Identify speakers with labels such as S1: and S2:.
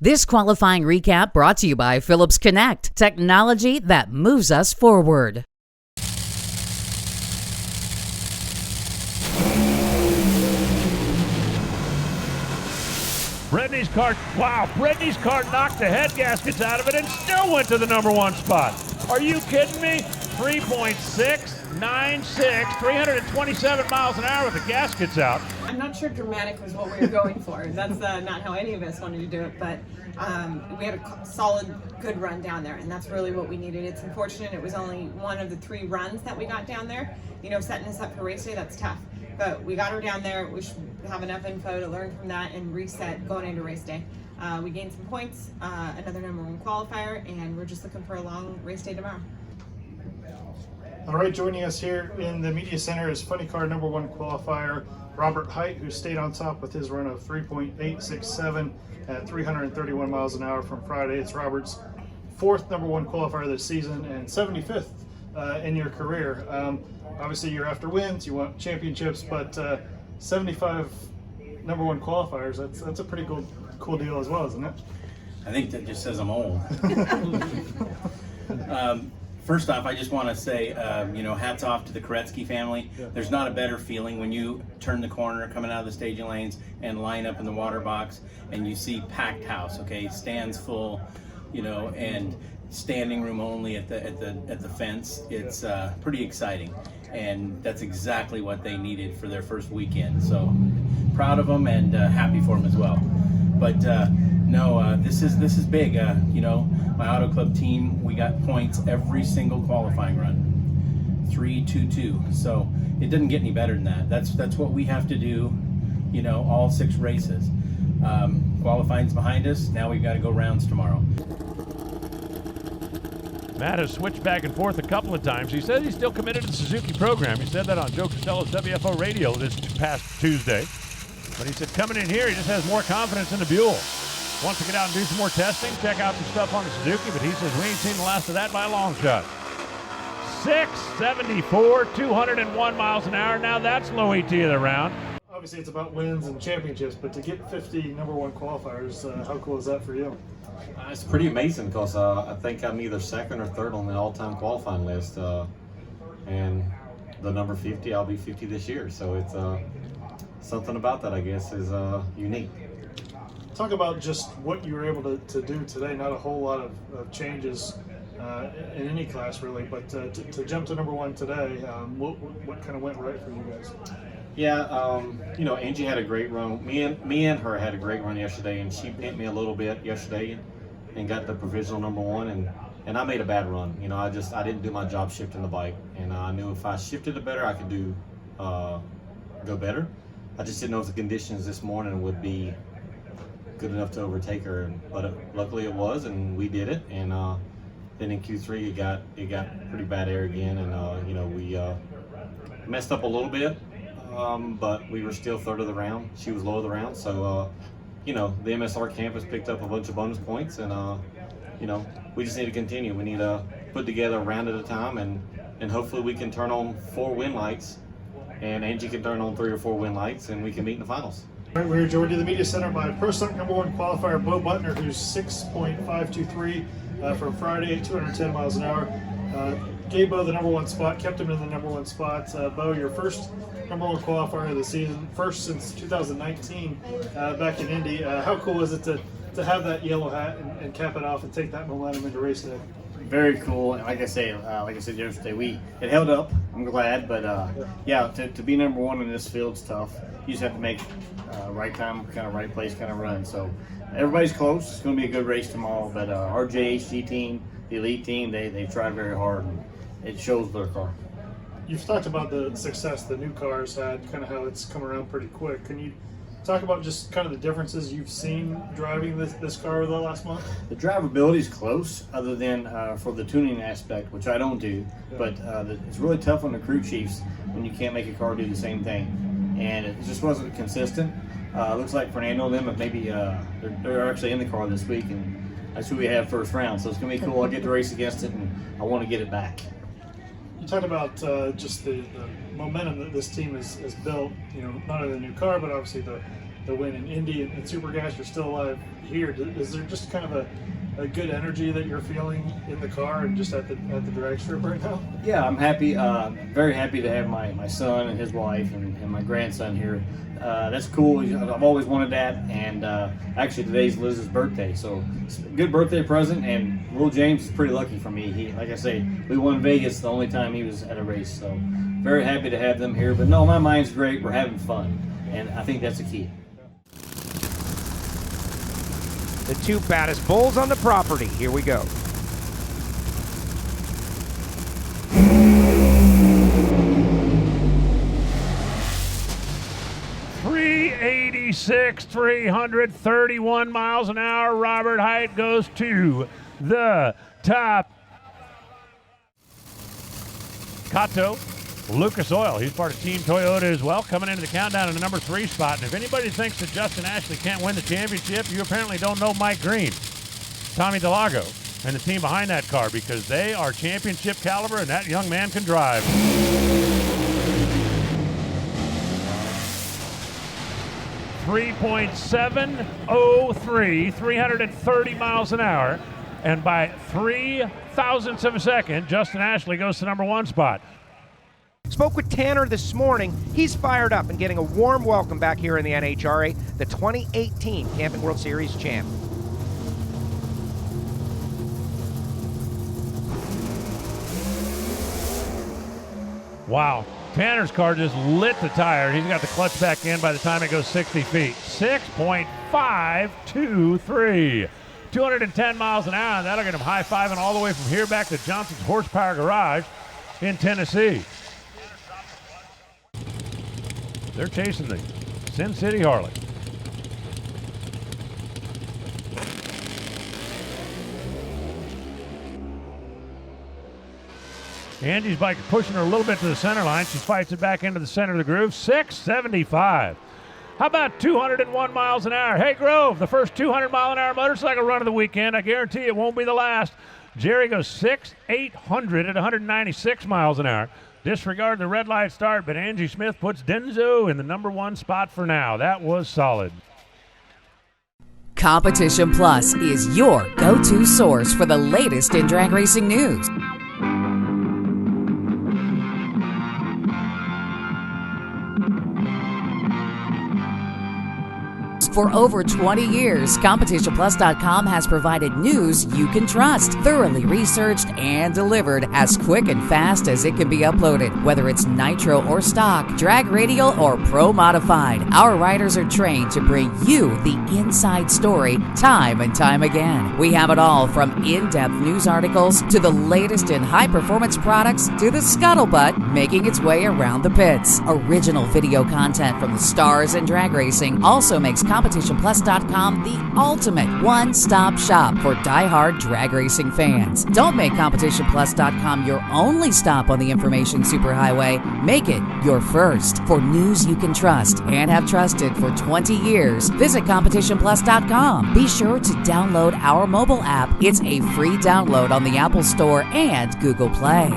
S1: This qualifying recap brought to you by Phillips Connect, technology that moves us forward.
S2: Brittany's car knocked the head gaskets out of it and still went to the number one spot. Are you kidding me? 3.696, 327 miles an hour with the gaskets out.
S3: I'm not sure dramatic was what we were going for. That's not how any of us wanted to do it, but we had a solid, good run down there, and that's really what we needed. It's unfortunate it was only one of the 3 runs that we got down there. You know, setting us up for race day, that's tough. But we got her down there. We should have enough info to learn from that and reset going into race day. We gained some points, another number one qualifier, and we're just looking for a long race day tomorrow.
S4: All right, joining us here in the media center is funny car number one qualifier Robert Hight, who stayed on top with his run of 3.867 at 331 miles an hour from Friday. It's Robert's 4th number one qualifier this season and 75th in your career. Obviously, you're after wins, you want championships, but 75 number one qualifiers, that's a pretty cool deal as well, isn't it?
S5: I think that just says I'm old. First off, I just want to say, hats off to the Koretsky family. Yeah. There's not a better feeling when you turn the corner coming out of the staging lanes and line up in the water box and you see packed house, okay, stands full, and standing room only at the fence. It's pretty exciting, and that's exactly what they needed for their first weekend. So proud of them and happy for them as well. But this is big. My auto club team, we got points every single qualifying run, 3-2-2. So it doesn't get any better than that. That's what we have to do, all 6 races. Qualifying's behind us. Now we've got to go rounds tomorrow.
S2: Matt has switched back and forth a couple of times. He says he's still committed to the Suzuki program. He said that on Joe Costello's WFO radio this past Tuesday. But he said coming in here, he just has more confidence in the Buell. Wants to get out and do some more testing, check out some stuff on the Suzuki, but he says we ain't seen the last of that by a long shot. 674, 201 miles an hour. Now that's low ET of the round.
S4: Obviously, it's about wins and championships, but to get 50 number one qualifiers, how cool is that for you?
S6: It's pretty amazing because I think I'm either 2nd or 3rd on the all-time qualifying list, and the number 50, I'll be 50 this year. So it's something about that, I guess, is unique.
S4: Talk about just what you were able to do today. Not a whole lot of changes in any class really, but to jump to number one today, what kind of went right for you guys?
S6: Yeah, Angie had a great run. Me and her had a great run yesterday, and she bent me a little bit yesterday and got the provisional number one, and I made a bad run. I didn't do my job shifting the bike, and I knew if I shifted it better, I could go better. I just didn't know if the conditions this morning would be good enough to overtake her, but luckily it was, and we did it. And then in Q3 it got pretty bad air again, and we messed up a little bit, but we were still 3rd of the round. She was low of the round, so the MSR campus picked up a bunch of bonus points, and we just need to continue. We need to put together a round at a time, and hopefully we can turn on 4 win lights, and Angie can turn on 3 or 4 win lights, and we can meet in the finals.
S4: All right, we're joined in the media center by Pro Stock number one qualifier Butner, who's 6.523 from Friday, 210 miles an hour. Gave Bo the number one spot, kept him in the number one spot. Bo, your first number one qualifier of the season, first since 2019 back in Indy. How cool is it to have that yellow hat and cap it off and take that momentum into race day?
S7: Very cool. Like I said yesterday, it held up. I'm glad, but to be number one in this field's tough. You just have to make right time, kind of right place, kind of run. So everybody's close. It's going to be a good race tomorrow. But our JHG team, the elite team, they tried very hard, and it shows their car.
S4: You've talked about the success the new cars had, kind of how it's come around pretty quick. Can you talk about just kind of the differences you've seen driving this car over the last month?
S7: The drivability is close, other than for the tuning aspect, which I don't do. Yeah. But it's really tough on the crew chiefs when you can't make a car do the same thing. And it just wasn't consistent. Looks like Fernando and them, maybe they're actually in the car this week, and that's who we have first round. So it's going to be cool. I get to race against it, and I want to get it back.
S4: You talked about just the momentum that this team has built, not only the new car, but obviously the the win in Indy and Super Gas. You're still alive here. Is there just kind of a good energy that you're feeling in the car and just at the drag strip right now?
S7: Yeah, I'm happy. Very happy to have my son and his wife and my grandson here. That's cool. I've always wanted that, and actually today's Liz's birthday, so it's a good birthday present. And Will James is pretty lucky for me. He, like I say, we won Vegas the only time he was at a race, so very happy to have them here. But no, my mind's great. We're having fun, and I think that's the key.
S8: The two baddest bulls on the property. Here we go.
S2: .386, 331 miles an hour. Robert Hight goes to the top. Kato, Lucas Oil, he's part of Team Toyota as well, coming into the countdown in the number 3 spot. And if anybody thinks that Justin Ashley can't win the championship, you apparently don't know Mike Green, Tommy Delago, and the team behind that car, because they are championship caliber, and that young man can drive. .703, 330 miles an hour, and by 3 thousandths of a second, Justin Ashley goes to number 1 spot.
S8: Spoke with Tanner this morning. He's fired up and getting a warm welcome back here in the NHRA, the 2018 Camping World Series champ.
S2: Wow. Tanner's car just lit the tire. He's got the clutch back in by the time it goes 60 feet. 6.523. 210 miles an hour, and that'll get him high-fiving all the way from here back to Johnson's Horsepower Garage in Tennessee. They're chasing the Sin City Harley. Angie's bike pushing her a little bit to the center line. She fights it back into the center of the groove. 675. How about 201 miles an hour? Hey, Grove, the first 200-mile-an-hour motorcycle run of the weekend. I guarantee it won't be the last. Jerry goes 6,800 at 196 miles an hour. Disregard the red light start, but Angie Smith puts Denzo in the number 1 spot for now. That was solid.
S1: Competition Plus is your go-to source for the latest in drag racing news. For over 20 years, CompetitionPlus.com has provided news you can trust, thoroughly researched and delivered as quick and fast as it can be uploaded. Whether it's nitro or stock, drag radial or pro modified, our writers are trained to bring you the inside story time and time again. We have it all, from in-depth news articles to the latest in high-performance products to the scuttlebutt making its way around the pits. Original video content from the stars in drag racing also makes CompetitionPlus.com the ultimate one-stop shop for die-hard drag racing fans. Don't make CompetitionPlus.com your only stop on the information superhighway. Make it your first. For news you can trust and have trusted for 20 years, visit CompetitionPlus.com. Be sure to download our mobile app. It's a free download on the Apple Store and Google Play.